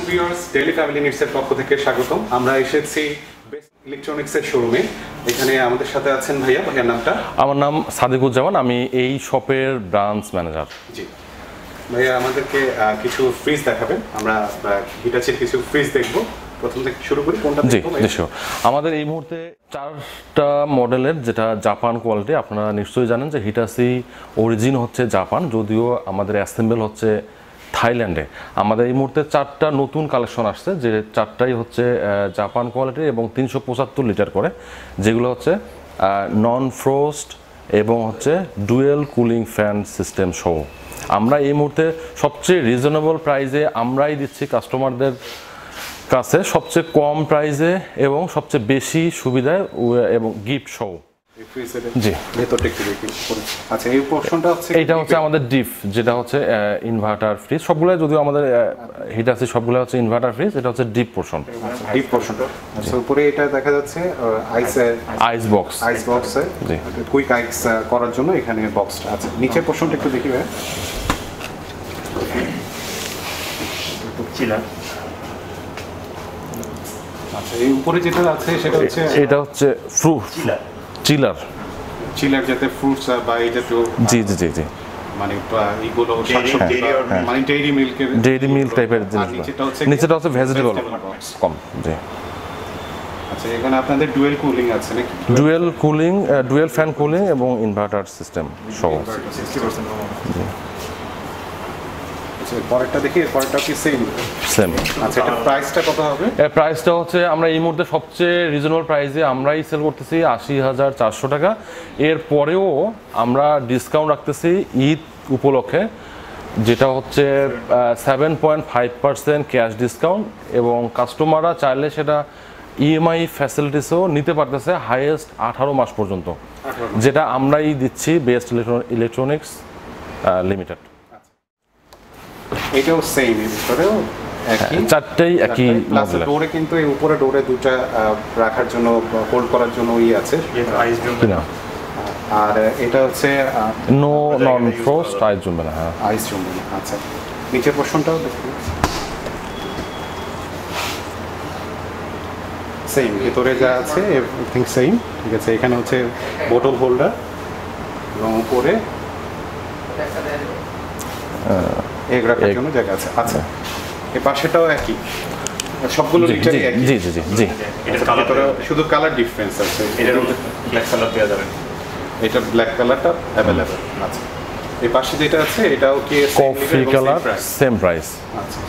Viewers, daily family নিডসের পক্ষ থেকে স্বাগতম। আমরা এসেছি বেস্ট ইলেকট্রনিক্সের শোরুমে। এখানে আমাদের সাথে আছেন ভাইয়ার নামটা? আমার নাম সাদিকুজ্জামান, আমি এই শপের ব্রাঞ্চ ম্যানেজার। জি ভাইয়া, আমাদেরকে কিছু ফ্রিজ দেখাবেন। আমরা হিটাচির কিছু ফ্রিজ দেখব। প্রথম থেকে শুরু করি, কোনটা দেখব? জি নিশ্চয়। আমাদের এই মুহূর্তে 4টা মডেলের, যেটা জাপান কোয়ালিটি। আপনারা নিশ্চয়ই জানেন যে হিটাচি অরিজিন হচ্ছে জাপান, যদিও আমাদের অ্যাসেম্বল হচ্ছে থাইল্যান্ডে। আমাদের এই মুহূর্তে 4টা নতুন কালেকশন আসছে, যে 4টাই হচ্ছে জাপান কোয়ালিটি এবং 375 লিটার করে, যেগুলো হচ্ছে নন ফ্রোস্ট এবং হচ্ছে ডুয়েল কুলিং ফ্যান সিস্টেম সহ। আমরা এই মুহূর্তে সবচেয়ে রিজনেবল প্রাইসে আমরাই দিচ্ছি কাস্টমারদের কাছে, সবচেয়ে কম প্রাইসে এবং সবচেয়ে বেশি সুবিধায় এবং গিফট সহ। জি, ভেতরটা একটু দেখি। আচ্ছা, এই পোরশনটা হচ্ছে, এইটা হচ্ছে আমাদের ডিপ, যেটা হচ্ছে ইনভার্টার ফ্রিজ। সবগুলো, যদিও আমাদের হিটাচি সবগুলো হচ্ছে ইনভার্টার ফ্রিজ, এটা হচ্ছে ডিপ পোরশন। ডিপ পোরশনটা। আচ্ছা, উপরে এটা দেখা যাচ্ছে আইস বক্স। আইস বক্সে জি, কুইক আইস করার জন্য এখানে বক্সটা আছে। নিচের পোরশনটা একটু দেখি ভাই। চিলার। আচ্ছা, এই উপরে যেটা আছে সেটা হচ্ছে, এটা হচ্ছে ফ্রুট চিলার। চিলার যাতে ফ্রুটস বা এই জাতীয়, জি জি জি জি, মানে এইগুলো শাকসবজি, মানে ডেইরি মিল্ক টাইপের জিনিস। নিচেটা হচ্ছে ভেজিটেবল কম। জি। আচ্ছা, এখানে আপনাদের ডুয়েল কুলিং আছে নাকি? Dual cooling, dual fan cooling এবং ইনভার্টার সিস্টেম সহ। জি। আচ্ছা, পরেরটা দেখি। পরেরটা কি সেম? আচ্ছা, এটা প্রাইসটা কত হবে? প্রাইসটা হচ্ছে, আমরা এই মুহূর্তে সবচেয়ে রিজনেবল প্রাইসে আমরাই সেল করতেছি 80,400 টাকা। এরপরেও আমরা ডিসকাউন্ট রাখতেছি ঈদ উপলক্ষে, যেটা হচ্ছে 7.5% ক্যাশ ডিসকাউন্ট, এবং কাস্টমাররা চাইলে সেটা ইএমআই ফ্যাসিলিটিসও নিতে পারতেছে হাইয়েস্ট 18 মাস পর্যন্ত, যেটা আমরাই দিচ্ছি বেস্ট ইলেকট্রনিক্স লিমিটেড। এটাও সেম, এর ভিতরেও একই, 4টাই একই মডেল। ডোরে কিন্তু এই উপরে ডোরে দুটো রাখার জন্য, হোল্ড করার জন্য আছে, আইস জমবে না। আর এটা হচ্ছে নন ফ্রোস্ট, আইস জমবে না। হ্যাঁ, আইস জমবে না। আচ্ছা, নিচের পোরশনটাও দেখুন সেম, ভিতরে যা আছে এভরিথিং সেম। ঠিক আছে, এখানে হচ্ছে বোতল হোল্ডার এবং উপরে এগ রাখার জন্য জায়গা আছে। আচ্ছা, এই পাশেটাও একই, সবগুলো লিটারই একই। জি জি জি জি। শুধু কালার ডিফারেন্স আছে। এটার মধ্যে ব্ল্যাক কালার দেওয়া যাবে, এটা ব্ল্যাক কালারটা অ্যাভেলেবল। আচ্ছা, এই পাশে যেটা আছে এটাও কি কফি কালার, সেম প্রাইস। আচ্ছা,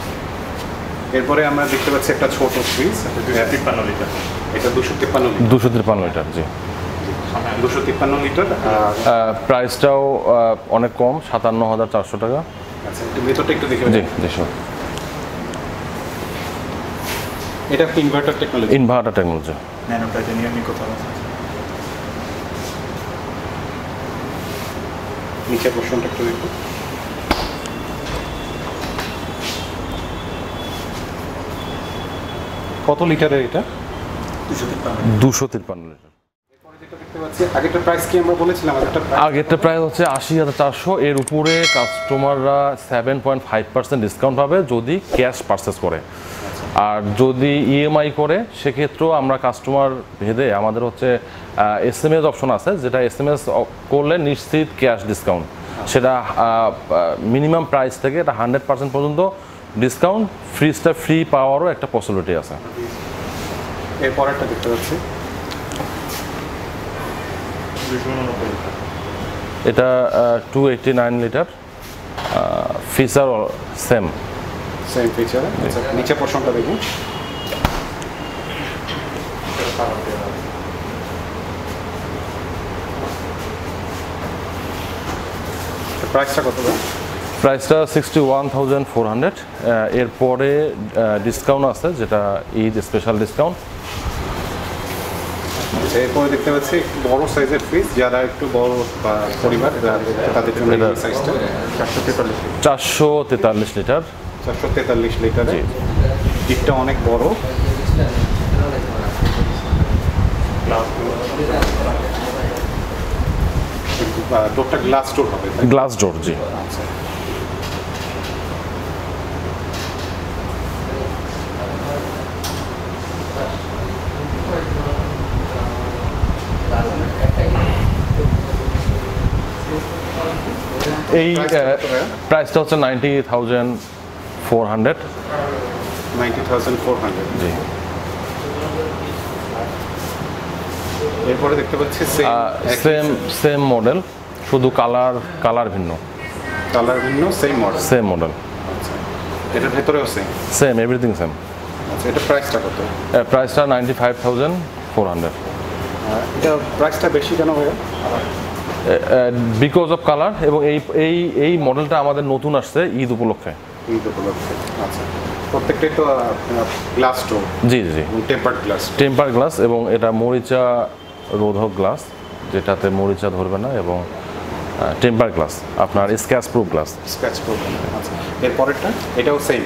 এরপরে আমরা দেখতে পাচ্ছি একটা ছোট ফ্রিজ, 253 লিটার। এটা 253 লিটার। জি, 253 লিটার। প্রাইসটাও অনেক কম, 57,400 টাকা। আচ্ছা, একটু ভেতরটা একটু দেখে। জি জি স্যার। এটা কি inverter technology? Inverter technology. Nano titanium কোথাও আছে। নিচের পোরশনটা একটু দেখুন। কত লিটারের এটা? 253 লিটার। আগেরটা প্রাইস কি আমরা বলেছিলাম? আগেরটা প্রাইস হচ্ছে 80,400। এর উপরে কাস্টমাররা 7.5% ডিসকাউন্ট পাবে যদি ক্যাশ পারচেস করে, আর যদি ইএমআই করে সেক্ষেত্রেও আমরা কাস্টমার ভেদে আমাদের হচ্ছে SMS অপশন আছে, যেটা SMS করলে নিশ্চিত ক্যাশ ডিসকাউন্ট। সেটা মিনিমাম প্রাইস থেকে এটা 100% পর্যন্ত ডিসকাউন্ট, ফ্রিজটা ফ্রি পাওয়ারও একটা পসিবিলিটি আছে। এরপরেরটা দেখতে পাচ্ছি, এটা 289 লিটার। Feature same feature. নিচে পোরশনটা দেখুন। প্রাইসটা কত? প্রাইসটা 61,400। এরপরে ডিসকাউন্ট আছে, যেটা ঈদ স্পেশাল ডিসকাউন্ট। এরপরে দেখতে পাচ্ছি একটু বড় সাইজের ফ্রিজ, যারা একটু বড় বা পরিবার তাদের জন্য এই সাইজটা 443 লিটার। 443 লিটারের, ডিপটা অনেক বড়। ডোরটা গ্লাস ডোর হবে? গ্লাস ডোর, জি। আচ্ছা, এই প্রাইসটা হচ্ছে 90,400। 90,400। জি। এরপরে দেখতে পাচ্ছি সেম মডেল, শুধু কালার ভিন্ন। কালার ভিন্ন, সেম মডেল। Same model. আচ্ছা, এটার ভেতরেও সেম, এভরিথিং সেম। আচ্ছা, এটা প্রাইসটা কত? প্রাইসটা 95,400। এটা প্রাইসটা বেশি কেন ভাইয়া? বিকজ অফ কালার, এবং এই মডেলটা আমাদের নতুন আসছে ঈদ উপলক্ষে। ঈদ উপলক্ষে। আচ্ছা, প্রত্যেকটাই তো গ্লাস ডোর। জি জি, টেম্পার গ্লাস, এবং এটা মরিচা রোধক গ্লাস, যেটাতে মরিচা ধরবে না, এবং টেম্পার গ্লাস, আপনার স্ক্র্যাচ প্রুফ গ্লাস। আচ্ছা, এর পরেরটা এটাও সেম?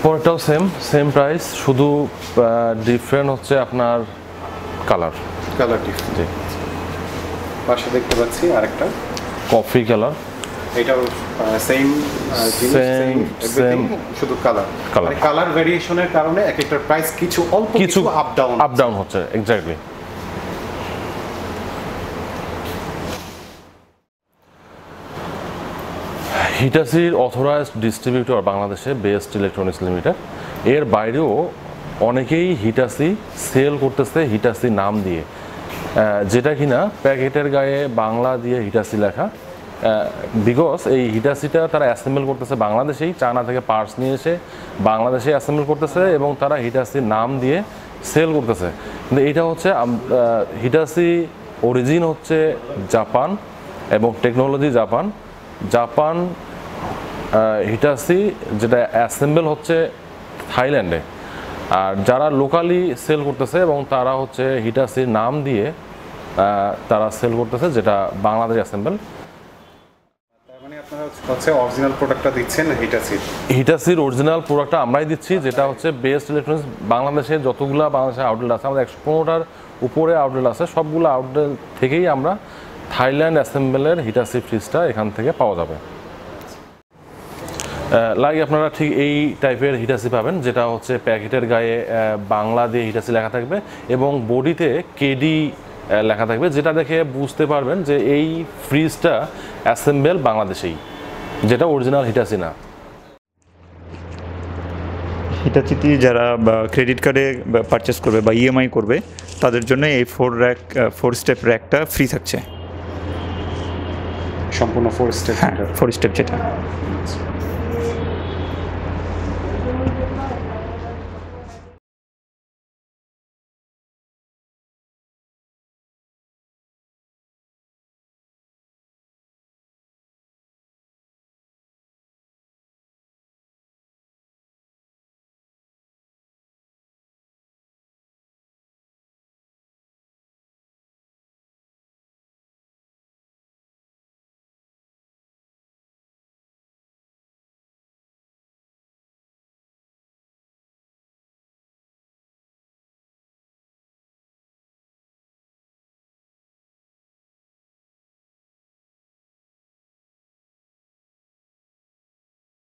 পরেরটাও সেম প্রাইস, শুধু ডিফারেন্ট হচ্ছে আপনার কালার ডিফারেন্ট। জি। পাশে দেখতে পাচ্ছি আরেকটা কফি কালার, এটাও সেম, শুধু কালার ভেরিয়েশনের কারণে এক একটা প্রাইস কিছু আপ ডাউন হচ্ছে। এক্স্যাক্টলি। হিটাচির অথরাইজড ডিস্ট্রিবিউটর বাংলাদেশে বেস্ট ইলেকট্রনিক্স লিমিটেড। এর বাইরেও অনেকেই হিটাচি সেল করতেছে হিটাচি নাম দিয়ে, যেটা কিনা প্যাকেটের গায়ে বাংলা দিয়ে হিটাচি লেখা। বিকজ এই হিটাচিটা তারা অ্যাসেম্বল করতেছে বাংলাদেশেই, চায়না থেকে পার্টস নিয়ে এসে বাংলাদেশে অ্যাসেম্বল করতেছে, এবং তারা হিটাচির নাম দিয়ে সেল করতেছে। কিন্তু এটা হচ্ছে হিটাচি অরিজিন হচ্ছে জাপান, এবং টেকনোলজি জাপান। হিটাচি যেটা অ্যাসেম্বল হচ্ছে থাইল্যান্ডে, আর যারা লোকালি সেল করতেছে এবং তারা হচ্ছে হিটাচির নাম দিয়ে তারা সেল করতেছে, যেটা বাংলাদেশ অ্যাসেম্বল। মানে আপনারা হচ্ছে অরিজিনাল প্রোডাক্টটা দিচ্ছেন হিটাচির অরিজিনাল প্রোডাক্টটা আমরাই দিচ্ছি, যেটা হচ্ছে বেস্ট ইলেকট্রনিক্স। বাংলাদেশে যতগুলো বাংলাদেশের আউটলেট আছে, আমাদের 115টার উপরে আউটলেট আছে, সবগুলো আউটলেট থেকেই আমরা থাইল্যান্ড অ্যাসেম্বলের হিটাচি ফ্রিজটা এখান থেকে পাওয়া যাবে। লাগে আপনারা ঠিক এই টাইপের হিটাচি পাবেন, যেটা হচ্ছে প্যাকেটের গায়ে বাংলা দিয়ে হিটাচি লেখা থাকবে, এবং বডিতে কেডি লেখা থাকবে, যেটা দেখে বুঝতে পারবেন যে এই ফ্রিজটা অ্যাসেম্বল বাংলাদেশেই, যেটা অরিজিনাল হিটাচি না। হিটাচিতে যারা ক্রেডিট কার্ডে পারচেস করবে বা ইএমআই করবে, তাদের জন্য এই 4 স্টেপ র্যাকটা ফ্রি থাকছে। সম্পূর্ণ 4 স্টেপ? হ্যাঁ, 4 স্টেপ যেটা।